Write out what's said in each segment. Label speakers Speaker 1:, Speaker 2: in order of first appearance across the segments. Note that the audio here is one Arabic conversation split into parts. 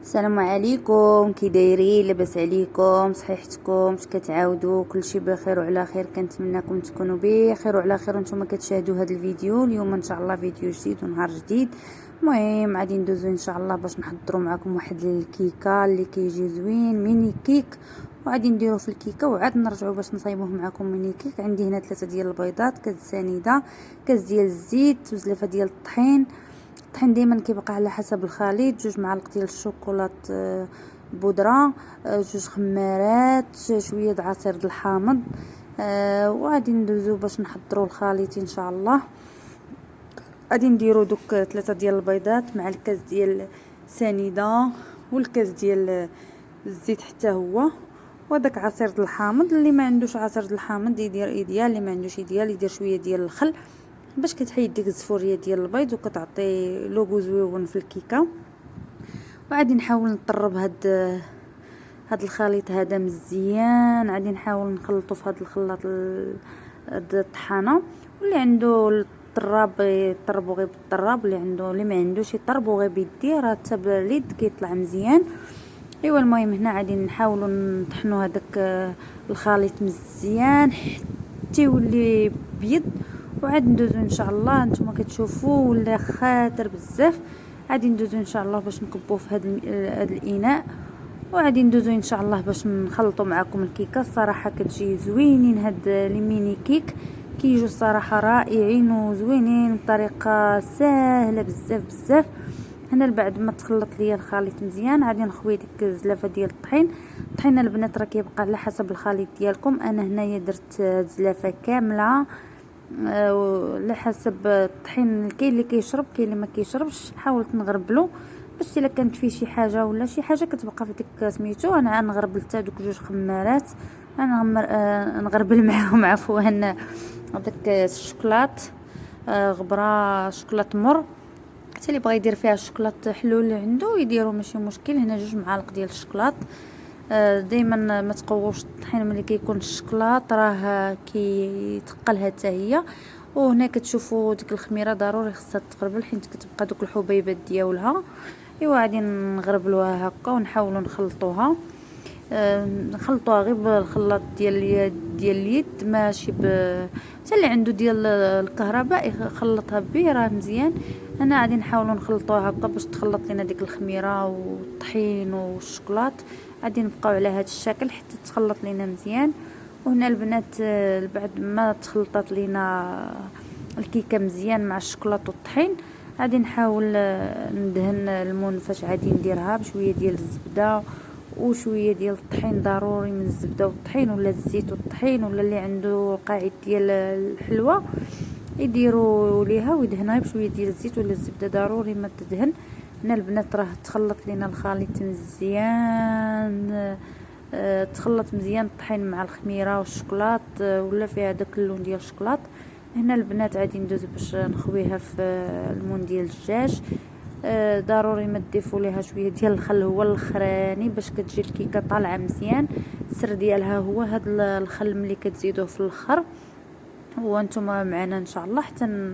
Speaker 1: السلام عليكم، كي دايرين؟ لاباس عليكم؟ صحيحتكم؟ اش كتعاودوا؟ كلشي بخير وعلى خير. كنتمنىكم تكونوا بخير وعلى خير وانتم كتشاهدوا هذا الفيديو. اليوم ان شاء الله فيديو جديد ونهار جديد. المهم غادي ندوزو ان شاء الله باش نحضروا معكم واحد الكيكه اللي كيجي زوين، ميني كيك. وغادي نديرو في الكيكه وعاد نرجعوا باش نصايبوه معكم ميني كيك. عندي هنا 3 ديال البيضات، كاس سنيده، كاس ديال الزيت، وزلافه ديال الطحين. الطحين دائما كيبقى على حسب الخليط. 2 معالق ديال الشوكولات بودره، 2 خمارات، شويه د عصير د الحامض. وغادي ندوزو باش نحضروا الخليط ان شاء الله. غادي نديروا دوك 3 ديال البيضات مع الكاس ديال سنيده والكاس ديال الزيت حتى هو، وداك عصير د الحامض. اللي ما عندوش عصير د الحامض يدير ايديال، اللي ما عندوش ايديال يدير شويه ديال الخل باش كتحيد ديك الزفوريه ديال البيض وكتعطي لوغو زويون في الكيكه. وغادي نحاول نطرب هاد الخليط هذا مزيان. غادي نحاول نخلطو في هاد الخلاط الطحانه. واللي عنده الطراب يطربو غير بالطراب، اللي ما عندوش يطربو غير بيديه، راه حتى باليد كيطلع مزيان. ايوا المهم هنا غادي نحاولوا نطحنوا هذاك الخليط مزيان حتى يولي بيض. وعاد ندوزو ان شاء الله. نتوما كتشوفوا ولا خاطر بزاف. غادي ندوزو ان شاء الله باش نكبوه في هذا الاناء. وغادي ندوزو ان شاء الله باش نخلطوا معكم الكيكه. الصراحه كتجي زوينين هاد لي ميني كيك، كيجوا الصراحه رائعين وزوينين بطريقه سهله بزاف بزاف. هنا بعد ما تخلط ليا الخليط مزيان غادي نخوي ديك الزلافه ديال الطحين البنات راه كيبقى على حسب الخليط ديالكم. انا هنايا درت زلافه كامله على حسب الطحين. كاين اللي كيشرب، كاين اللي ما كيشربش. حاولت نغربلو باش الا كانت فيه شي حاجه ولا شي حاجه كتبقى في ديك سميتو. انا نغربل حتى دوك 2 خمارات. انا نغربل معاهم عفوا داك الشوكولات، غبره شوكولات مر. حتى اللي بغى يدير فيها الشوكولات حلو اللي عنده يديروا، ماشي مشكل. هنا 2 معالق ديال الشوكولات. دائما ما تقووش الطحين ملي كيكون الشوكولات راه كيتقلها حتى هي. وهنا كتشوفوا ديك الخميره ضروري خصها تقربل حيت كتبقى دوك الحبيبات ديالها. ايوا غادي نغربلوها هكا ونحاولوا نخلطوها. نخلطوها غير بالخلاط ديال اليد، ماشي حتى اللي عنده ديال الكهرباء يخلطها به راه مزيان. انا غادي نحاولوا نخلطوها هكا باش تخلط لنا ديك الخميره والطحين والشوكولات. غادي نبقاو على هذا الشكل حتى تخلط لنا مزيان. وهنا البنات بعد ما تخلطات لنا الكيكه مزيان مع الشوكولات والطحين غادي نحاول ندهن المنفش. غادي نديرها بشويه ديال الزبده وشويه ديال الطحين، ضروري من الزبده والطحين ولا الزيت والطحين، ولا اللي عنده قاعد ديال الحلوى يديروا ليها ويدهنها بشويه ديال الزيت ولا الزبده، ضروري ما تدهن. هنا البنات راه تخلط لينا الخليط مزيان. تخلط مزيان الطحين مع الخميره والشوكولات، ولا فيها داك اللون ديال الشوكولات. هنا البنات غادي ندوز باش نخويها في المون ديال الدجاج. ضروري ما تضيفوا ليها شويه ديال الخل هو الاخراني باش كتجي الكيكه طالعه مزيان. السر ديالها هو هذا الخل ملي كتزيدوه في الاخر. هو نتوما معنا ان شاء الله حتى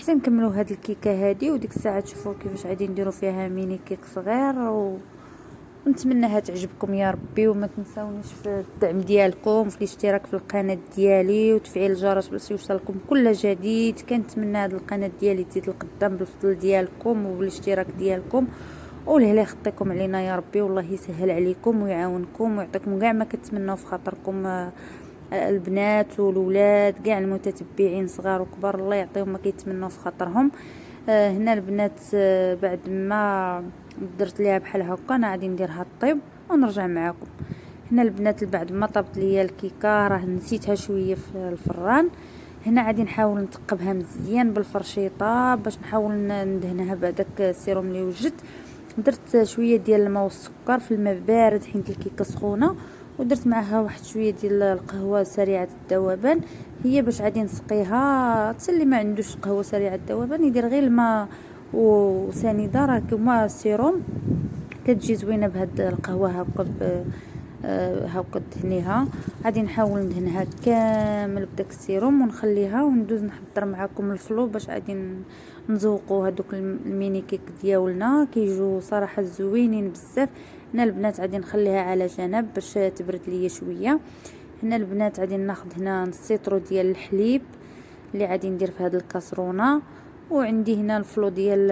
Speaker 1: نكملوا هاد الكيكه هادي. وديك الساعه تشوفوا كيفاش غادي نديروا فيها ميني كيك صغير ونتمنىها تعجبكم يا ربي. وما تنساونيش في الدعم ديالكم، في الاشتراك في القناه ديالي وتفعيل الجرس باش يوصلكم كل جديد. كنتمنى هذه القناه ديالي تزيد لقدام بالفضل ديالكم وبالاشتراك ديالكم. والهلا يخطيكم علينا يا ربي، والله يسهل عليكم ويعاونكم ويعطيكم كاع ما كتمنوا في خاطركم. البنات والولاد كاع المتتبعين صغار وكبار الله يعطيهم ما كيتمنوا في خاطرهم. هنا البنات بعد ما درت ليها بحال هكا انا غادي نديرها طيب ونرجع معكم. هنا البنات بعد ما طابت ليا الكيكه راه نسيتها شويه في الفران. هنا غادي نحاول نثقبها مزيان بالفرشيطه باش نحاول ندهنها بهذاك السيروم اللي وجدت. درت شويه ديال الماء والسكر في الماء بارد حيت الكيكه سخونه، ودرت معها واحد شويه ديال القهوه سريعه الذوبان. هي باش غادي نسقيها. حتى اللي ما عندوش قهوه سريعه الذوبان يدير غير الماء وسنيده، راه كما السيروم كتجي زوينه بهاد القهوه هكا هاكا دهنيها. غادي نحاول ندهنها كامل بداك السيروم ونخليها وندوز نحضر معكم الفلو باش غادي نزوقوا هذوك الميني كيك ديالنا، كيجيو صراحه زوينين بزاف. هنا البنات غادي نخليها على جنب باش تبرد ليا شويه. هنا البنات غادي ناخذ هنا نص لتر ديال الحليب اللي غادي ندير في هذه الكاسرونه، وعندي هنا الفلو ديال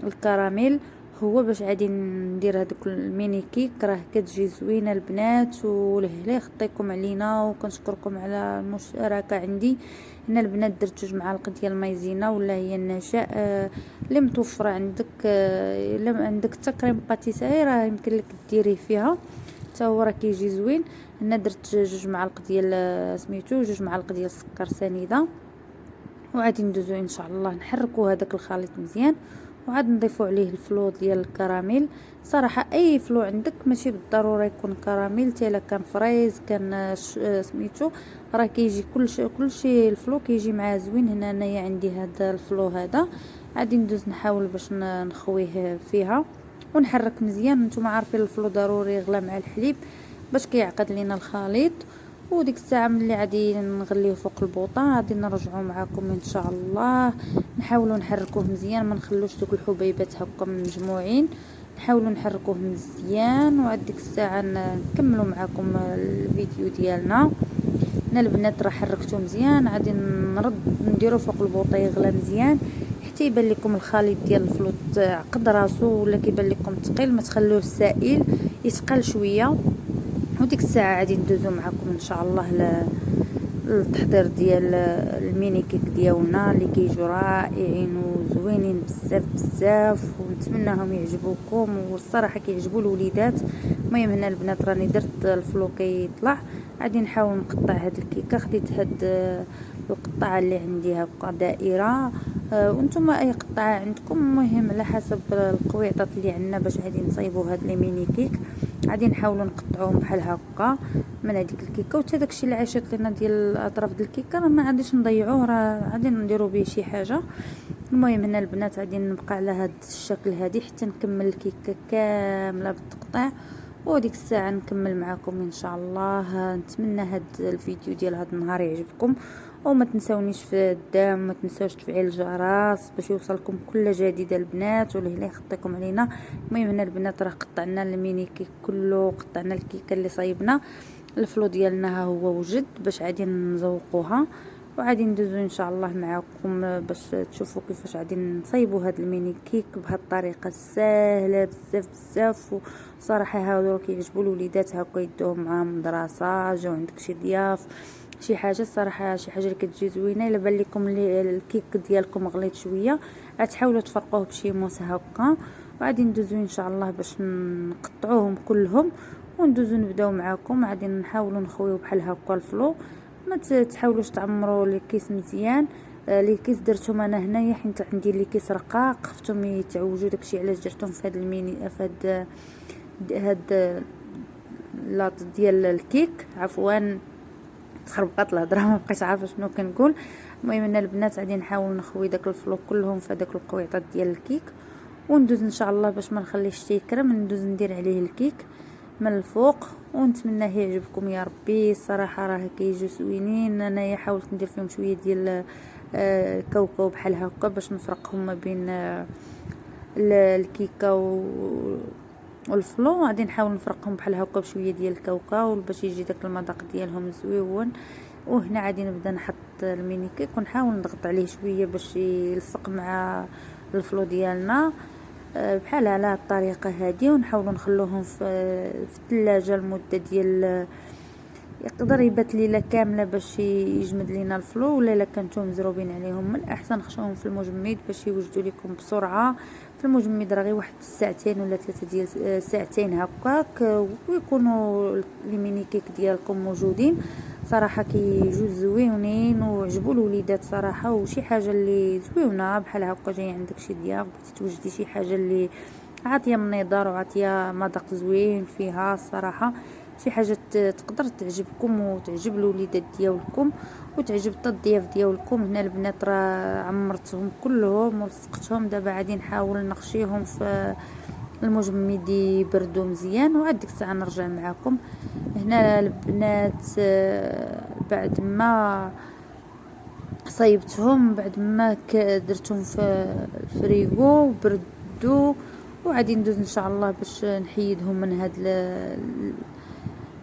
Speaker 1: الكراميل هو باش غادي ندير هذوك الميني كيك. راه كتجي زوينه البنات، ولهلا يخطيكم علينا، وكنشكركم على المشاركه عندي. هنا البنات درت 2 معالق ديال المايزينا ولا هي النشاء اللي متوفره عندك. الا عندك حتى كريم باتيسير راه يمكن لك ديريه فيها حتى هو راه كيجي زوين. هنا درت 2 معالق ديال سميتو 2 معالق ديال السكر سنيده، وغادي ندوزو ان شاء الله نحركو هذاك الخليط مزيان، وعاد نضيفو عليه الفلو ديال الكراميل. صراحه اي فلو عندك ماشي بالضروره يكون كراميل، حتى الا كان فريز كان سميتو راه كيجي كلشي الفلو كيجي معاه زوين. هنا انايا عندي هذا الفلو هذا، غادي ندوز نحاول باش نخويه فيها ونحرك مزيان. نتوما عارفين الفلو ضروري يغلى مع الحليب باش كيعقد لينا الخليط. وديك الساعه ملي غادي نغليه فوق البوطه غادي نرجعوا معكم ان شاء الله، نحاولوا نحركوه مزيان، ما نخلوش دوك الحبيبات هكا مجموعين، نحاولوا نحركوه مزيان. وعاد ديك الساعه نكملوا معكم الفيديو ديالنا. هنا البنات راه حركته مزيان، غادي نرد نديرو فوق البوطه يغلى مزيان حتى يبان لكم الخليط ديال الفلوط عقد راسو ولا كيبان لكم ثقيل، ما تخلوه سائل يتقل شويه. وديك الساعه غادي ندوزو معكم ان شاء الله التحضير ديال الميني كيك ديالنا اللي كيجوا رائعين وزوينين بزاف بزاف، ونتمناهم يعجبوكم والصراحه كيعجبوا الوليدات. المهم هنا البنات راني درت الفلو كيطلع، غادي نحاول نقطع هاد الكيكه. خديت هاد القطعه اللي عندي هكا دائره، وانتم اي قطعه عندكم المهم على حسب القويطات اللي عندنا باش غادي نصايبوا هاد لي ميني كيك. غادي نحاولوا نقطعوهم بحال هكا من هذيك الكيكه، وحتى داكشي اللي عيشت لنا ديال الاطراف ديال الكيكه راه ما غاديش نضيعوه، راه غادي نديروا به شي حاجه. المهم هنا البنات غادي نبقى على هذا الشكل هذه حتى نكمل الكيكه كامله بالتقطيع، وديك الساعه نكمل معكم ان شاء الله. نتمنى هذا الفيديو ديال هذا النهار يعجبكم، وما تنساونيش في الدعم، ما تنساوش تفعيل الجرس باش يوصلكم كل جديد البنات، ولهلا يخطيكم علينا. المهم هنا البنات راه قطعنا الميني كيك كله، قطعنا الكيكه اللي صايبنا، الفلو ديالنا ها هو وجد باش غادي نزوقوها، وغادي ندوزو ان شاء الله معكم باش تشوفوا كيفاش غادي نصايبوا هاد الميني كيك بهاد الطريقه السهله بزاف بزاف. وصراحه هادو كيعجبوا الوليدات هكا يدوهم معاهم مدرسه، جاو عندك شي ضياف شي حاجه، الصراحه شي حاجه اللي كتجي زوينه. الا بان لكم الكيك ديالكم غليظ شويه غتحاولوا تفرقوه بشي موس هكا، وغادي ندوزو ان شاء الله باش نقطعوهم كلهم وندوزو نبداو معكم. غادي نحاولوا نخويو بحال هكا الفلو، ما تحاولوش تعمروا الكيس مزيان. لي كيس درتهم انا هنايا حيت عندي لي كيس رقاق خفتهم يتعوجوا، داكشي علاش درتهم في هذا الميني في هاد لاط ديال الكيك. عفوا تخربقات الهضره ما بقيتش عارفه شنو كنقول. المهم ان البنات غادي نحاول نخوي داك الفلو كلهم في داك القويطات ديال الكيك، وندوز ان شاء الله باش ما نخليش تيكرم، ندوز ندير عليه الكيك من الفوق، ونتمنى يعجبكم يا ربي. الصراحه راه كيجيو زوينين. انايا حاولت ندير فيهم شويه ديال الكاوكاو بحال هكا باش نفرقهم ما بين الكيكه والفلو، غادي نحاول نفرقهم بحال هكا بشويه ديال الكاوكاو باش يجي داك المذاق ديالهم زويون. وهنا غادي نبدا نحط الميني كيك ونحاول نضغط عليه شويه باش يلصق مع الفلو ديالنا بحال على هاد الطريقه هذه، ونحاولوا نخلوهم في الثلاجه المده ديال يقدر يبات ليله كامله باش يجمد لينا الفلو، ولا الا كنتو مزروبين عليهم من الاحسن خشوهم في المجمد باش يوجدوا لكم بسرعه. في المجمد راه غير واحد 2 ولا 3 ديال ساعتين هكاك ويكونوا لي ميني كيك ديالكم موجودين. صراحه كيجوا زوينين وعجبوا الوليدات صراحه، وشي حاجه اللي زوينه بحال هكا جاي عندك شي ضياف بغيتي توجدي شي حاجه اللي عاطيه من نظر وعاطيه مذاق زوين فيها، الصراحه شي حاجه تقدر تعجبكم وتعجب الوليدات ديالكم وتعجب حتى الضياف ديالكم. هنا البنات راه عمرتهم كلهم ولصقتهم، دابا غادي نحاول نخشيهم في المجمد يبردوا مزيان، وعاد ديك الساعه نرجع معكم. هنا البنات بعد ما صايبتهم بعد ما درتهم في الفريغو وبردوا، وغادي ندوز ان شاء الله باش نحيدهم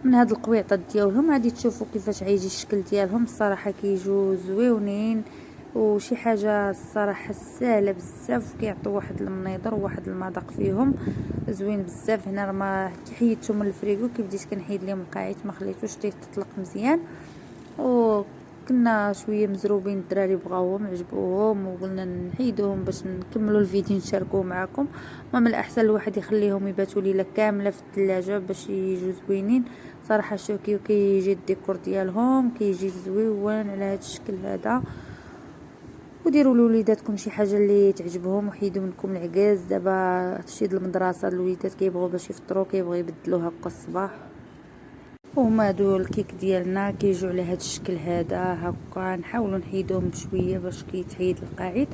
Speaker 1: من هاد القويطات ديالهم. غادي تشوفوا كيفاش غيجي الشكل ديالهم. الصراحه كيجوا زويونين وشي حاجه الصراحه سهله بزاف، كيعطيو واحد المنيضر وواحد المذاق فيهم زوين بزاف. هنا راه ما حيدتهم من الفريغو، كي بديت كنحيد ليهم القاعيط ما خليتوش تطلق مزيان، وكنا شويه مزروبين الدراري بغاوهم عجبوهم وقلنا نحيدوهم باش نكملوا الفيديو نشاركوه معكم. ما من الاحسن الواحد يخليهم يباتوا ليله كامله في الثلاجه باش يجوا زوينين صراحه. شوكيو كيجي الديكور ديالهم كيجي زويون على هذا الشكل هذا. وديروا لوليداتكم شي حاجه اللي تعجبهم وحيدوا منكم العكاز. دابا تشيد المدرسه الوليدات كيبغوا باش يفطروا كيبغوا يبدلوا هكا الصباح. وهما هادو الكيك ديالنا كيجوا على هاد الشكل هذا هكا. نحاولوا نحيدوهم بشويه باش كيتحيد القاعد،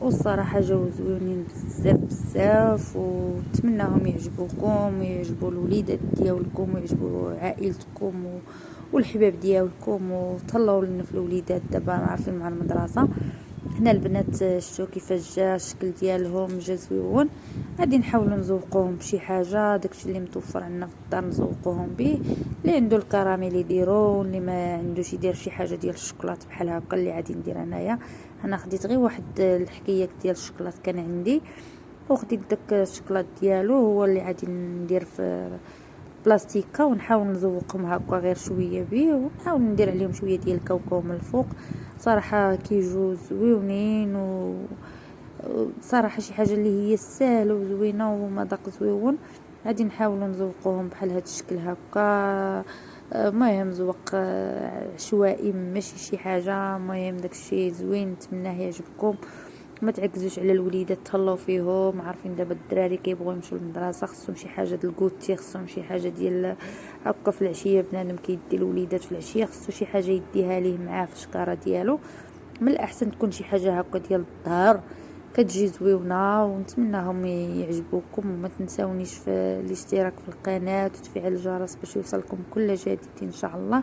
Speaker 1: والصراحه جاو زوينين بزاف بزاف، ونتمناهم يعجبوكم ويعجبوا الوليدات ديالكم ويعجبوا عائلتكم والحباب ديالكم، وتهلاو لنا في الوليدات دابا عارفين مع المدرسه. هنا البنات شتو كيفاش جا الشكل ديالهم جا زويون. غادي نحاولوا نزوقوهم بشي حاجه، داكشي اللي متوفر عندنا في الدار نزوقوهم به. اللي عنده الكراميل يديرو، اللي ما عندوش يدير شي حاجه ديال الشوكولات بحال هكا اللي غادي ندير انايا. انا خديت غير واحد الحكايه ديال الشوكولات كان عندي، وخديت داك الشوكولات ديالو هو اللي غادي ندير في بلاستيكه، ونحاول نزوقهم هكا غير شويه به، ونحاول ندير عليهم شويه ديال الكاوكاو من الفوق. صراحه كيجوا زويونين صراحه شي حاجه اللي هي سهله وزوينه ومذاق زويون. غادي نحاولوا نزوقوهم بحال هذا الشكل هكا. المهم زوق عشوائي ماشي شي حاجه، المهم داكشي زوين نتمناه يعجبكم. ما تعكزوش على الوليدات، تهلاو فيهم. عارفين دابا الدراري كيبغيو يمشيو للمدرسه، خصهم شي حاجه ديال الكوتي، خصهم شي حاجه ديال هكا في العشيه. بنادم كيدي الوليدات في العشيه خصو شي حاجه يديها ليه معاه في الشكاره ديالو. من الاحسن تكون شي حاجه هكا ديال الظهر كتجي زويونه، ونتمناهم يعجبوكم. وما تنساونيش في الاشتراك في القناه وتفعيل الجرس باش يوصلكم كل جديد ان شاء الله.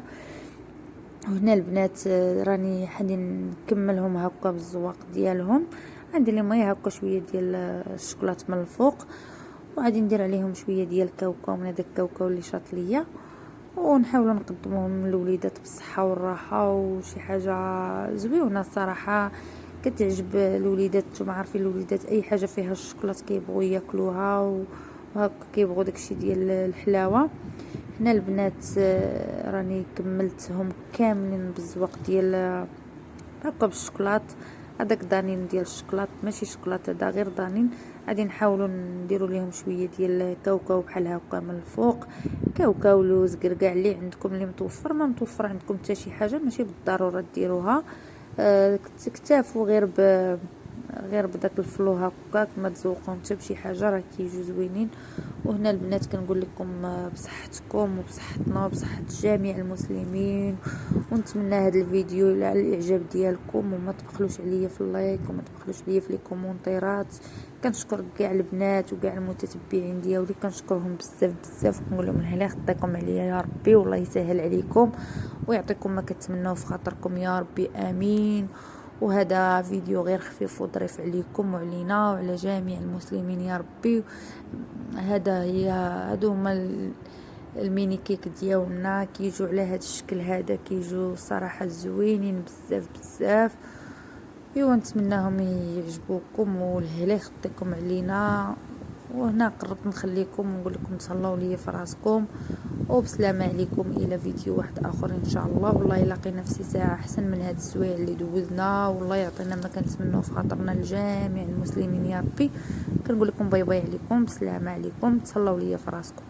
Speaker 1: وهنا البنات راني حادي نكملهم هكا بالزواق ديالهم. غندير لهم غير هكا شويه ديال الشوكولات من الفوق، وغادي ندير عليهم شويه ديال الكاوكاو من هذاك الكاوكاو اللي شاط ليا، ونحاولوا نقدموهم للوليدات بالصحه والراحه وشي حاجه زويونه. الصراحه كتعجب الوليدات، نتوما عارفين الوليدات اي حاجه فيها الشوكولات كيبغوا ياكلوها، وهكا كيبغوا داكشي ديال الحلاوه. هنا البنات راني كملتهم كاملين بالزواق ديال هكا بالشوكولات. هذاك دانين ديال الشوكولات ماشي شوكولات، هذا غير دانين. غادي نحاولوا نديروا لهم شويه ديال الكاوكاو بحال هكا من الفوق. كاوكاو لوز كركاع اللي عندكم، اللي متوفر ما متوفر عندكم حتى شي حاجه ماشي بالضروره ديروها. تكتافوا غير بداك الفلو هكاك، ما تزوقوهم حتى بشي حاجه راه كيجوا زوينين. وهنا البنات كنقول لكم بصحتكم وبصحتنا وبصحه جميع المسلمين. ونتمنى هذا الفيديو على الاعجاب ديالكم، وما تبخلوش عليا في اللايك وما تبخلوش عليا في لي كومونتيرات. كنشكر كاع البنات وكاع المتتبعين ديالي، كنشكرهم بزاف بزاف، ونقول لهم الهلا يخطيكم عليا يا ربي، والله يسهل عليكم ويعطيكم ما كتمنوا في خاطركم يا ربي امين. وهذا فيديو غير خفيف وظريف عليكم وعلينا وعلى جميع المسلمين يا ربي. هادو هما الميني كيك ديالنا، كيجوا على هذا الشكل هذا، كيجوا صراحه زوينين بزاف بزاف. ايوا نتمناهم يعجبوكم والهلا يخطيكم علينا. وهنا قربت نخليكم ونقول لكم تهلاو ليا في راسكم، وبسلامه عليكم الى فيديو واحد اخر ان شاء الله. والله لاقينا في ساعه احسن من هاد السوايع اللي دوزنا، والله يعطينا ما كنتمنوا في خاطرنا لجميع المسلمين يا ربي. كنقول لكم باي باي عليكم، بسلامه عليكم، تهلاو ليا في راسكم.